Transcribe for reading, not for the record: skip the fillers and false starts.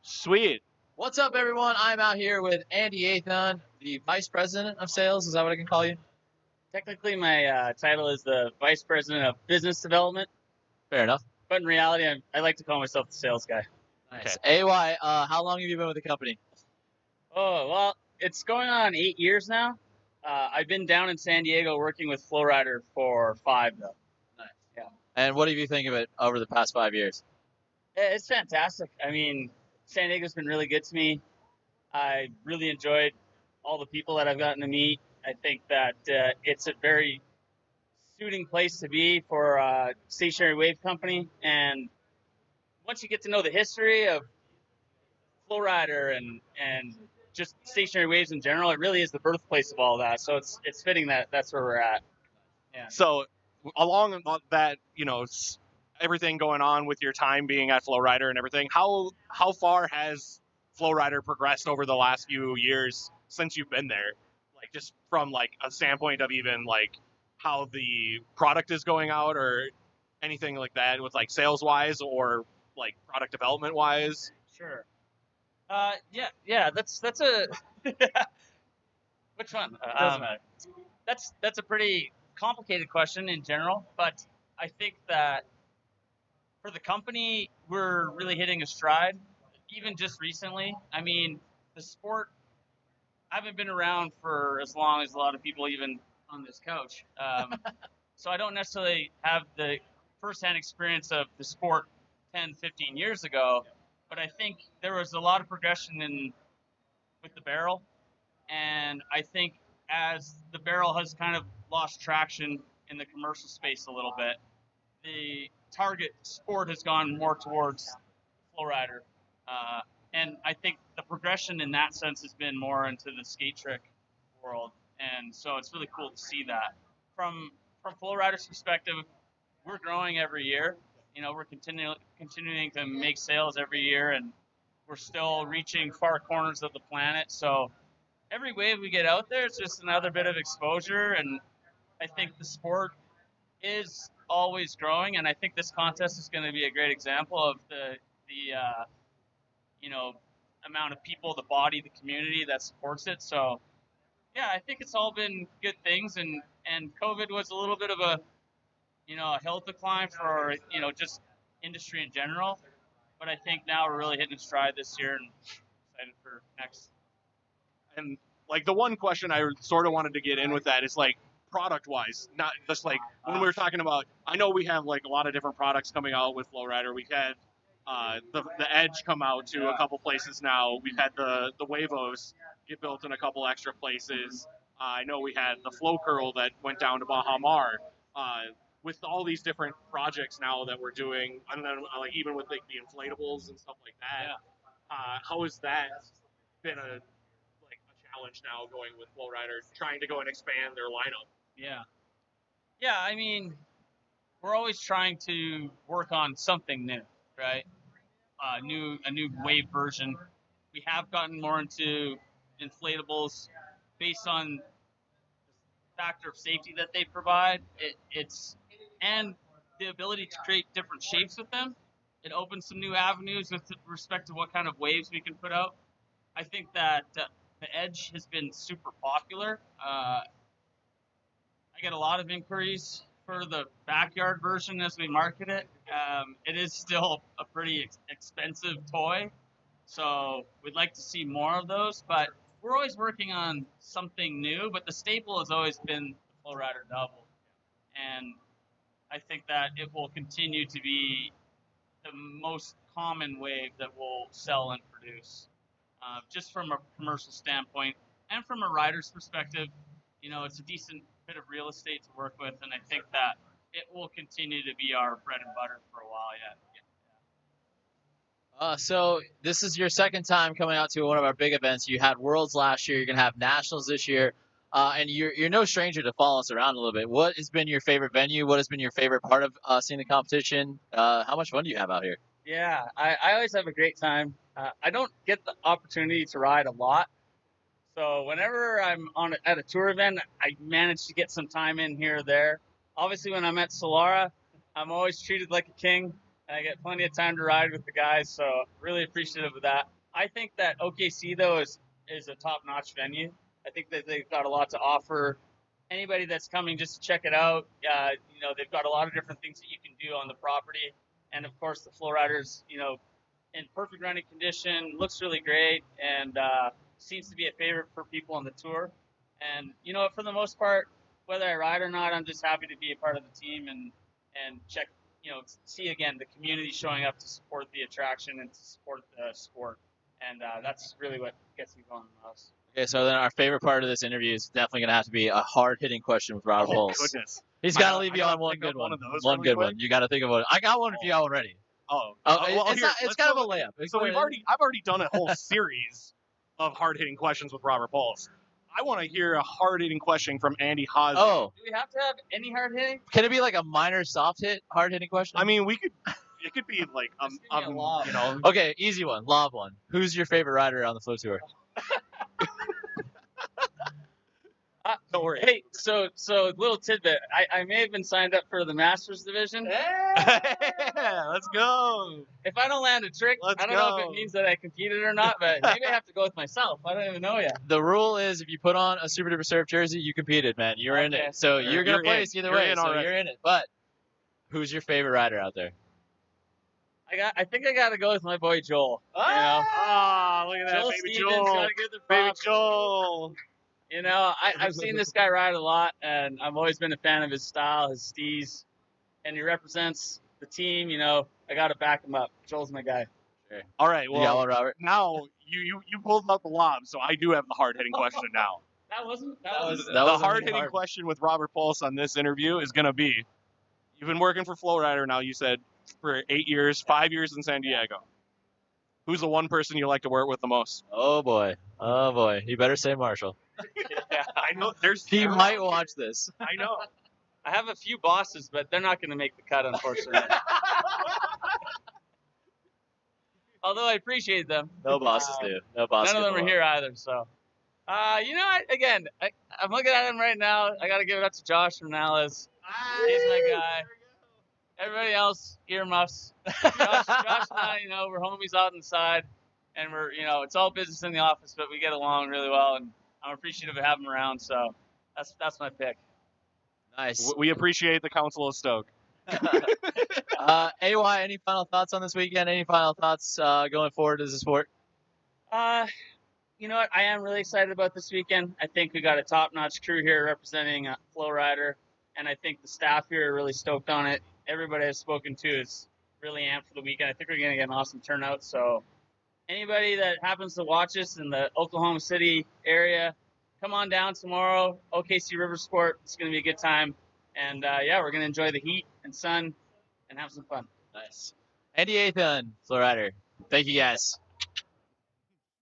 Sweet. What's up, everyone? I'm out here with Andy Yathon, the Vice President of Sales. Is that what I can call you? Technically, my title is the Vice President of Business Development, Fair enough. but in reality, I like to call myself the sales guy. Nice. Okay. AY, how long have you been with the company? Oh, well, it's going on 8 years now. I've been down in San Diego working with FlowRider for 5, though. Nice. Yeah. And what have you think of it over the past 5 years? It's fantastic. I mean, San Diego's been really good to me. I really enjoyed all the people that I've gotten to meet. I think that it's a very suiting place to be for a stationary wave company. And once you get to know the history of FlowRider and just stationary waves in general, it really is the birthplace of all that. So it's fitting that that's where we're at. Yeah. So, along that, everything going on with your time being at FlowRider and everything, how far has FlowRider progressed over the last few years since you've been there? Like, just from like a standpoint of even like how the product is going out or anything like that, with like sales wise or like product development wise. Sure. Yeah. That's a which one? Doesn't matter. That's a pretty complicated question in general, but I think that for the company, we're really hitting a stride. Even just recently, I mean, the sport. I haven't been around for as long as a lot of people, even on this couch. So I don't necessarily have the firsthand experience of the sport 10, 15 years ago, but I think there was a lot of progression in with the barrel, and I think as the barrel has kind of lost traction in the commercial space a little bit, the target sport has gone more towards FlowRider. Uh, and I think the progression in that sense has been more into the skate trick world. And so it's really cool to see that. From FlowRider's perspective, we're growing every year. We're continuing to make sales every year, and we're still reaching far corners of the planet. So every wave we get out there, it's just another bit of exposure. And I think the sport is always growing, and I think this contest is going to be a great example of the you know amount of people, the body, the community that supports it. So yeah, I think it's all been good things, and COVID was a little bit of a hill to climb for just industry in general. But I think now we're really hitting stride this year, and excited for next. And like the one question I sort of wanted to get in with that is like product wise, not just like when we were talking about. I know we have like a lot of different products coming out with FlowRider. We've had the Edge come out to a couple places now. We've had the Wavos get built in a couple extra places. I know we had the Flow Curl that went down to Baja Mar. With all these different projects now that we're doing, I don't know, like even with like the inflatables and stuff like that. How has that been a challenge now going with FlowRider, trying to go and expand their lineup? Yeah. Yeah, I mean, we're always trying to work on something new, right? A new wave version. We have gotten more into inflatables based on the factor of safety that they provide. It's and the ability to create different shapes with them. It opens some new avenues with respect to what kind of waves we can put out. I think that the Edge has been super popular. I get a lot of inquiries for the backyard version as we market it. It is still a pretty expensive toy, so we'd like to see more of those. But we're always working on something new. But the staple has always been the FlowRider Double, and I think that it will continue to be the most common wave that we'll sell and produce, just from a commercial standpoint and from a rider's perspective. It's a decent bit of real estate to work with, and I think that it will continue to be our bread and butter for a while yet. So this is your second time coming out to one of our big events. You had Worlds last year. You're gonna have Nationals this year, and you're no stranger to follow us around a little bit. What has been your favorite venue? What has been your favorite part of seeing the competition? How much fun do you have out here? Yeah, I always have a great time. I don't get the opportunity to ride a lot, so whenever I'm at a tour event, I manage to get some time in here or there. Obviously, when I'm at Solara, I'm always treated like a king. and I get plenty of time to ride with the guys. So really appreciative of that. I think that OKC though is a top-notch venue. I think that they've got a lot to offer anybody that's coming just to check it out. They've got a lot of different things that you can do on the property, and of course the FlowRider's in perfect running condition, looks really great, and seems to be a favorite for people on the tour. And for the most part, whether I ride or not, I'm just happy to be a part of the team and check, see again the community showing up to support the attraction and to support the sport. And that's really what gets me going the most. Okay, so then our favorite part of this interview is definitely going to have to be a hard-hitting question with Robert Pulse. Goodness. He's got to leave you on one good one. One good one. You got to think of one. I got one if you got one ready. It's kind of a layup. So I've already done a whole series of hard-hitting questions with Robert Pulse. I want to hear a hard-hitting question from Andy Haas. Oh. Do we have to have any hard hitting? Can it be like a minor soft hit, hard-hitting question? I mean, it could be like, Okay, easy one, lob one. Who's your favorite rider on the Flow Tour? Don't worry. Hey, so little tidbit. I may have been signed up for the Masters division. Yeah, let's go. If I don't land a trick, I don't know if it means that I competed or not, but maybe I have to go with myself. I don't even know yet. The rule is if you put on a Super Duper Surf jersey, you competed, man. You're in it. So you're going to place either way. So you're in it. But who's your favorite rider out there? I think I got to go with my boy Joel. Look at that, Joel baby Stevens, Joel. gotta give the Baby props. Joel. I've seen this guy ride a lot, and I've always been a fan of his style, his steez, and he represents the team. I got to back him up. Joel's my guy. Sure. All right, well, You got one, Robert? now you pulled out the lob, so I do have the hard-hitting question now. That wasn't. The hard-hitting question with Robert Pulse on this interview is going to be, you've been working for FlowRider now, you said, for 8 years, 5 years in San Diego. Who's the one person you like to work with the most? Oh, boy. You better say Marshall. Yeah, I know. He might watch this. I know. I have a few bosses, but they're not going to make the cut, unfortunately. Although I appreciate them. No bosses do. No bosses. None of them are here either. So, I'm looking at him right now. I got to give it up to Josh Renales. He's my guy. Everybody else, earmuffs. Josh and I, we're homies out on the side, and we're, it's all business in the office, but we get along really well, and I'm appreciative of having him around. So that's my pick. Nice. We appreciate the Council of Stoke. AY, any final thoughts on this weekend? Any final thoughts going forward as a sport? You know what? I am really excited about this weekend. I think we got a top-notch crew here representing FlowRider, and I think the staff here are really stoked on it. Everybody I've spoken to is really amped for the weekend. I think we're going to get an awesome turnout. So anybody that happens to watch us in the Oklahoma City area, come on down tomorrow, OKC River Sport. It's going to be a good time. And, we're going to enjoy the heat and sun and have some fun. Nice. Andy Yathon, FlowRider. Thank you, guys.